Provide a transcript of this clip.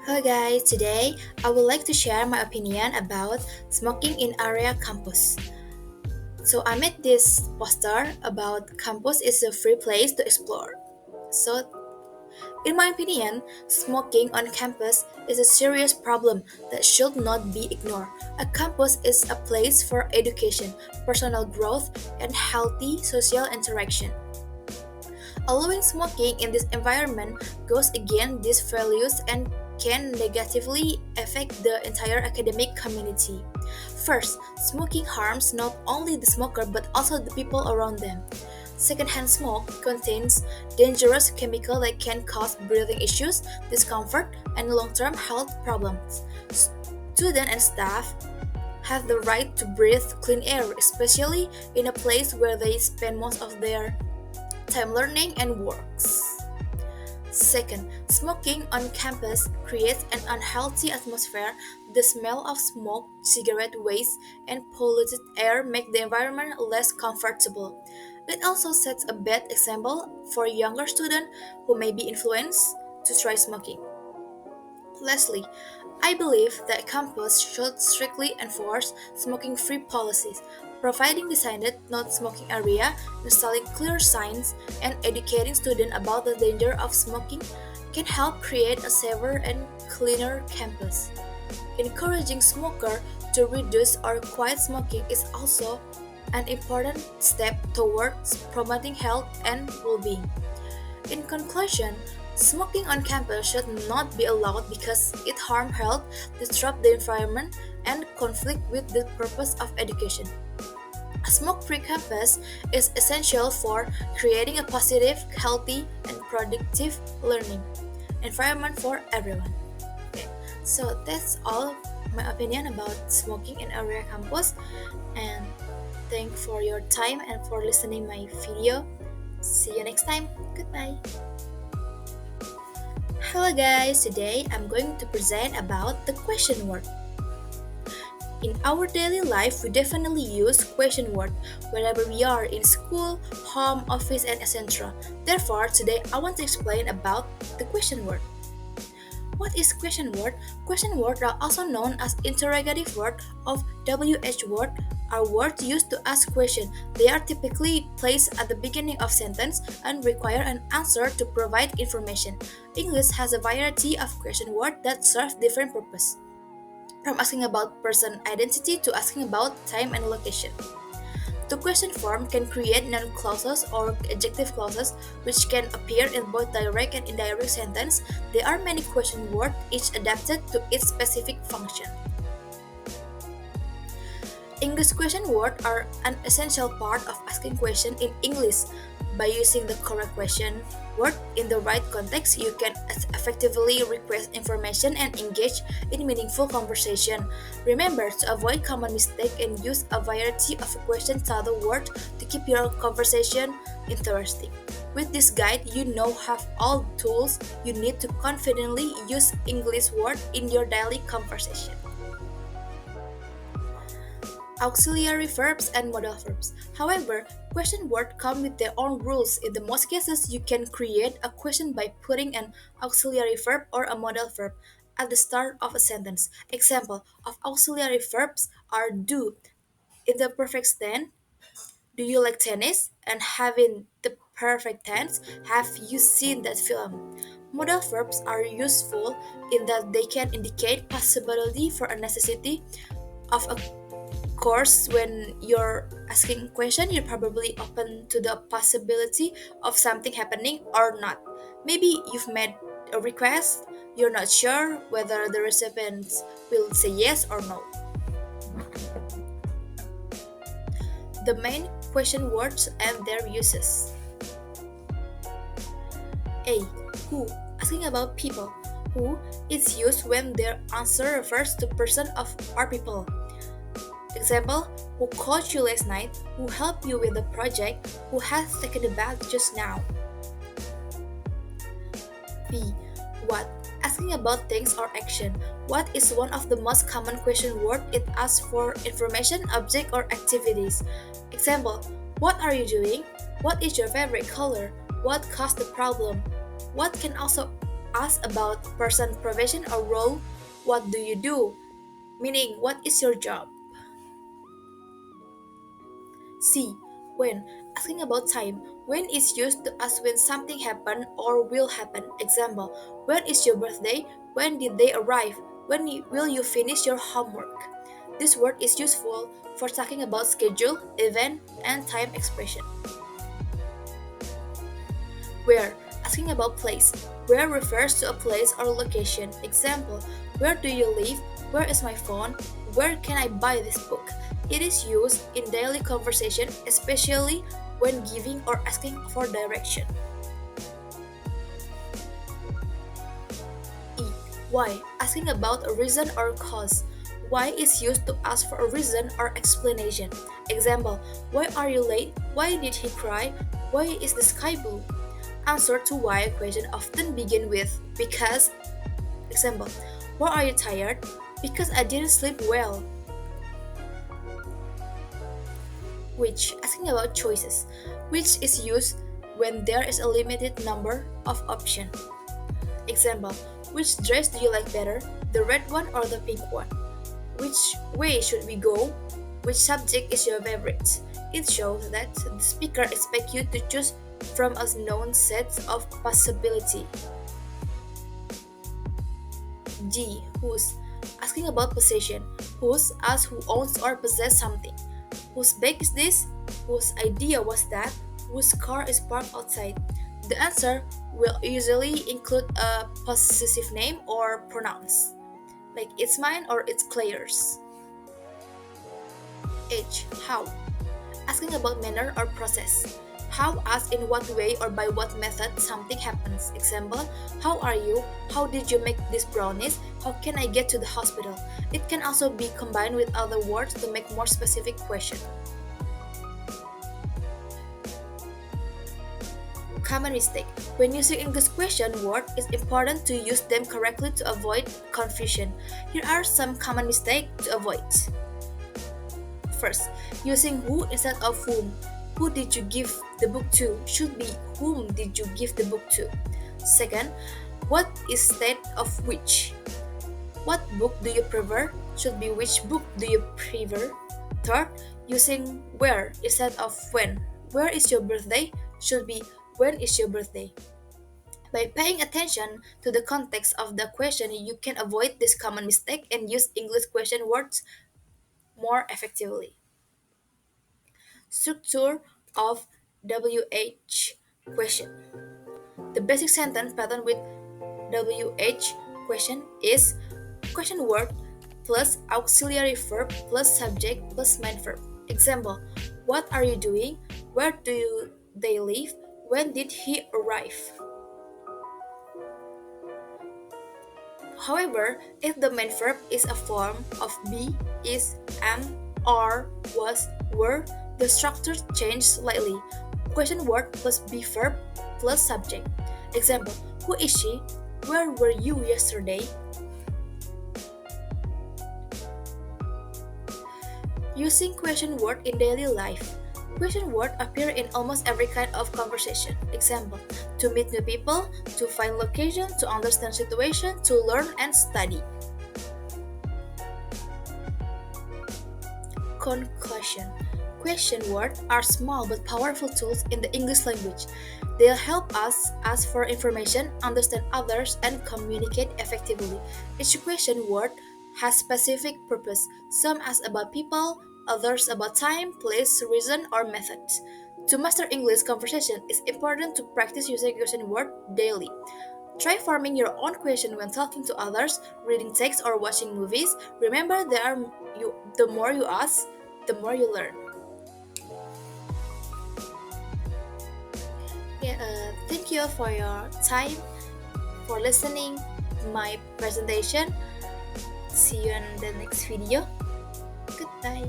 Hello guys, today I would like to share my opinion about smoking in area campus. So I made this poster about campus is a free place to explore. So in my opinion, smoking on campus is a serious problem that should not be ignored. A campus is a place for education, personal growth, and healthy social interaction. Allowing smoking in this environment goes against these values and can negatively affect the entire academic community. First, smoking harms not only the smoker but also the people around them. Secondhand smoke contains dangerous chemicals that can cause breathing issues, discomfort, and long-term health problems. Students and staff have the right to breathe clean air, especially in a place where they spend most of their time learning and works. Second, smoking on campus creates an unhealthy atmosphere. The smell of smoke, cigarette waste, and polluted air make the environment less comfortable. It also sets a bad example for younger students who may be influenced to try smoking. Lastly, I believe that campus should strictly enforce smoking-free policies, providing designated non-smoking area, installing clear signs, and educating students about the danger of smoking can help create a safer and cleaner campus. Encouraging smokers to reduce or quit smoking is also an important step towards promoting health and well-being. In conclusion, smoking on campus should not be allowed because it harms health, disrupts the environment, and conflicts with the purpose of education. A smoke-free campus is essential for creating a positive, healthy, and productive learning environment for everyone. Okay, so that's all my opinion about smoking in area campus, and thank for your time and for listening my video. See you next time. Goodbye. Hello guys, today I'm going to present about the question word. In our daily life, we definitely use question word wherever we are in school, home, office, and etc. Therefore, today I want to explain about the question word. What is question word? Question word are also known as interrogative word of WH word are words used to ask question. They are typically placed at the beginning of sentence and require an answer to provide information. English has a variety of question word that serve different purpose, from asking about person identity to asking about time and location. The question form can create noun clauses or adjective clauses which can appear in both direct and indirect sentence. There are many question words, each adapted to its specific function. English question words are an essential part of asking question in English. By using the correct question word in the right context, you can effectively request information and engage in meaningful conversation. Remember to avoid common mistake and use a variety of question title word to keep your conversation interesting. With this guide, you now have all tools you need to confidently use English word in your daily conversation. Auxiliary verbs and modal verbs. However, question words come with their own rules. In the most cases, you can create a question by putting an auxiliary verb or a modal verb at the start of a sentence. Example of auxiliary verbs are do. In the perfect tense, do you like tennis? And having the perfect tense, have you seen that film? Modal verbs are useful in that they can indicate possibility for a necessity of a course. When you're asking a question, you're probably open to the possibility of something happening or not. Maybe you've made a request, you're not sure whether the recipients will say yes or no. The main question words and their uses. A. Who, asking about people. Who is used when their answer refers to person of or people. Example, who called you last night, who helped you with the project, who has taken the bath just now. B. What, asking about things or action. What is one of the most common question word? It asks for information, object, or activities. Example, what are you doing? What is your favorite color? What caused the problem? What can also Ask about person, profession, or role. What do you do? Meaning, what is your job? C. When. Asking about time. When is used to ask when something happened or will happen. Example, when is your birthday? When did they arrive? Will you finish your homework? This word is useful for talking about schedule, event, and time expression. Where. Asking about place. Where refers to a place or location. Example, where do you live? Where is my phone? Where can I buy this book? It is used in daily conversation, especially when giving or asking for direction. E. Why? Asking about a reason or cause. Why is used to ask for a reason or explanation. Example, why are you late? Why did he cry? Why is the sky blue? Answer to why question often begin with because. Example, why are you tired? Because I didn't sleep well. Which, asking about choices. Which is used when there is a limited number of options. Example, which dress do you like better? The red one or the pink one? Which way should we go? Which subject is your favorite? It shows that the speaker expects you to choose from a known set of possibility. G. Whose. Asking about possession. Whose asks who owns or possesses something. Whose bag is this? Whose idea was that? Whose car is parked outside? The answer will usually include a possessive name or pronouns, like it's mine or it's Claire's. H. How. Asking about manner or process. How asks in what way or by what method something happens. Example, how are you? How did you make these brownies? How can I get to the hospital? It can also be combined with other words to make more specific question. Common mistake. When using English question words, it's important to use them correctly to avoid confusion. Here are some common mistakes to avoid. First, using who instead of whom. Who did you give the book to should be whom did you give the book to. Second, what instead of which. What book do you prefer should be which book do you prefer. Third, using where instead of when. Where is your birthday should be when is your birthday. By paying attention to the context of the question, you can avoid this common mistake and use English question words more effectively. Structure of WH question. The basic sentence pattern with WH question is question word plus auxiliary verb plus subject plus main verb. Example, what are you doing? Where do they live? When did he arrive? However, if the main verb is a form of be, is, am, are, was, were, the structure changes slightly. Question word plus be verb plus subject. Example, who is she? Where were you yesterday? Using question word in daily life. Question words appear in almost every kind of conversation. Example, to meet new people, to find location, to understand situation, to learn and study. Conclusion. Question words are small but powerful tools in the English language. They'll help us ask for information, understand others, and communicate effectively. Each question word has specific purpose. Some ask about people, others about time, place, reason, or method. To master English conversation, it's important to practice using question word daily. Try forming your own question when talking to others, reading text, or watching movies. Remember, the more you ask, the more you learn. Thank you for your time, for listening my presentation. See you in the next video. Goodbye.